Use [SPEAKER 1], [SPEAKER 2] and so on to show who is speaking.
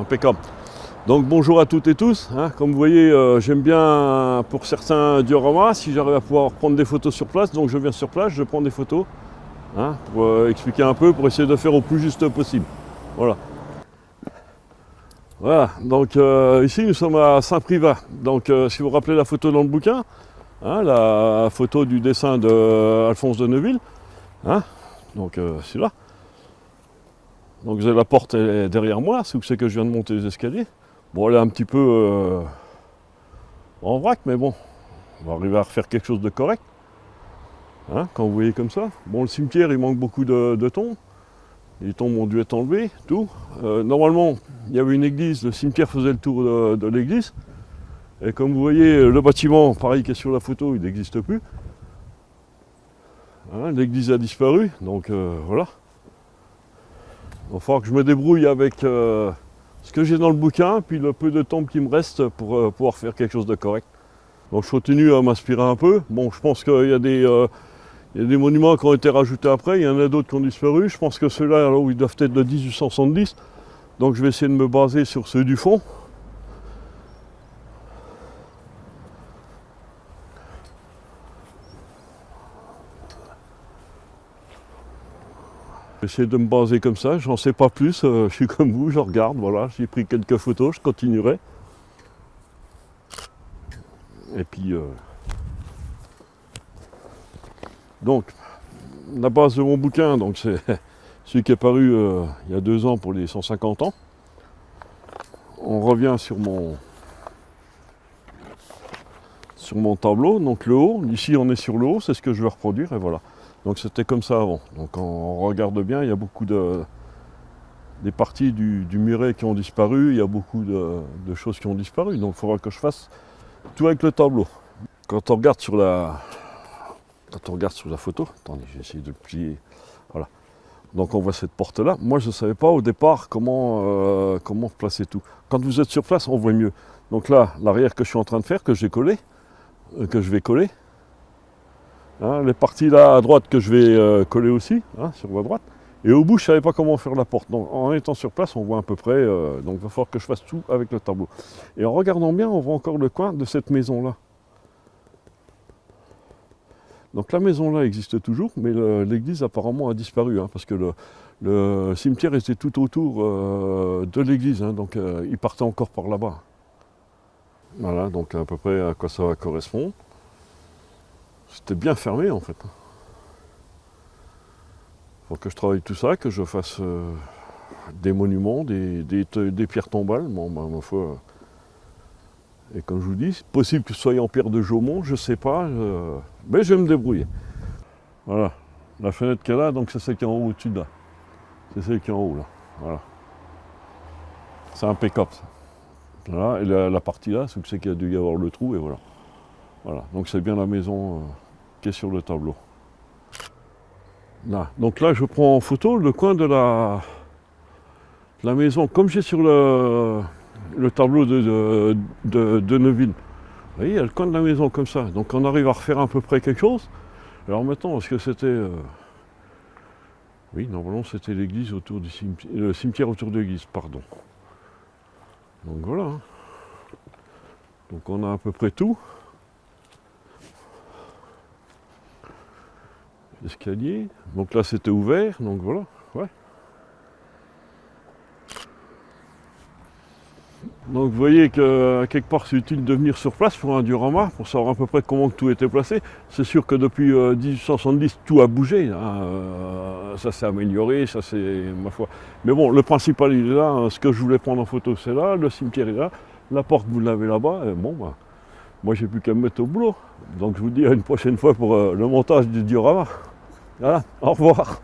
[SPEAKER 1] impeccable. Donc bonjour à toutes et tous, hein. Comme vous voyez, j'aime bien pour certains dioramas, si j'arrive à pouvoir prendre des photos sur place, donc je viens sur place, je prends des photos, hein, pour expliquer un peu, pour essayer de faire au plus juste possible. Voilà. Voilà, donc ici nous sommes à Saint-Privat. Donc si vous vous rappelez la photo dans le bouquin, hein, la photo du dessin d'Alphonse de Neuville, hein, donc c'est là. Donc vous avez la porte derrière moi, c'est où c'est que je viens de monter les escaliers. Bon, elle est un petit peu en vrac, mais bon, on va arriver à refaire quelque chose de correct. Hein, quand vous voyez comme ça. Bon, le cimetière, il manque beaucoup de tombes. Les tombes ont dû être enlevées, tout. Normalement, il y avait une église, le cimetière faisait le tour de l'église. Et comme vous voyez, le bâtiment, pareil qui est sur la photo, il n'existe plus. Hein, l'église a disparu, donc voilà. Il va falloir que je me débrouille avec ce que j'ai dans le bouquin, puis le peu de temps qui me reste pour pouvoir faire quelque chose de correct. Donc je continue à m'inspirer un peu. Bon, je pense qu'il y a des monuments qui ont été rajoutés après, il y en a d'autres qui ont disparu. Je pense que ceux-là, ils doivent être de 1870. Donc je vais essayer de me baser sur ceux du fond. J'essaie de me baser comme ça, j'en sais pas plus, je suis comme vous, je regarde, voilà, j'ai pris quelques photos, je continuerai. Et puis, donc, la base de mon bouquin, donc c'est celui qui est paru il y a 2 ans pour les 150 ans. On revient sur mon tableau, donc le haut, ici on est sur le haut, c'est ce que je vais reproduire, et voilà. Donc c'était comme ça avant. Donc on regarde bien, il y a beaucoup des parties du muret qui ont disparu, il y a beaucoup de choses qui ont disparu. Donc il faudra que je fasse tout avec le tableau. Quand on regarde sur la photo, attendez, j'ai essayé de le plier. Voilà. Donc on voit cette porte-là. Moi je ne savais pas au départ comment placer tout. Quand vous êtes sur place, on voit mieux. Donc là, l'arrière que je suis en train de faire, que j'ai collé, que je vais coller. Hein, les parties là à droite que je vais coller aussi, hein, sur la droite. Et au bout, je ne savais pas comment faire la porte. Donc en étant sur place, on voit à peu près. Donc il va falloir que je fasse tout avec le tableau. Et en regardant bien, on voit encore le coin de cette maison-là. Donc la maison-là existe toujours, mais l'église apparemment a disparu, hein, parce que le cimetière était tout autour de l'église. Hein, donc il partait encore par là-bas. Voilà, donc à peu près à quoi ça va correspondre. C'était bien fermé en fait. Il faut que je travaille tout ça, que je fasse des monuments, des pierres tombales. Bon, bah, ma foi. Et comme je vous dis, c'est possible que ce soit en pierre de Jaumont, je ne sais pas. Mais je vais me débrouiller. Voilà. La fenêtre qu'elle a, donc c'est celle qui est en haut au-dessus de là. C'est celle qui est en haut là. Voilà. C'est impeccable ça. Voilà. Et la partie là, c'est qu'il y a dû y avoir le trou et voilà. Voilà, donc c'est bien la maison qui est sur le tableau. Là. Donc là, je prends en photo le coin de la maison, comme j'ai sur le tableau de Neuville. Vous voyez, il y a le coin de la maison comme ça. Donc on arrive à refaire à peu près quelque chose. Alors maintenant, est-ce que c'était... Oui, normalement c'était l'église autour du cimetière, le cimetière autour de l'église, pardon. Donc voilà. Hein. Donc on a à peu près tout. Escalier, donc là c'était ouvert, donc voilà, ouais. Donc vous voyez que quelque part c'est utile de venir sur place pour un diorama, pour savoir à peu près comment tout était placé. C'est sûr que depuis 1870 tout a bougé, hein, ça s'est amélioré, ça c'est ma foi. Mais bon, le principal il est là, hein, ce que je voulais prendre en photo c'est là, le cimetière est là, la porte vous l'avez là-bas, et bon bah, moi j'ai plus qu'à me mettre au boulot. Donc je vous dis à une prochaine fois pour le montage du diorama. Voilà, au revoir.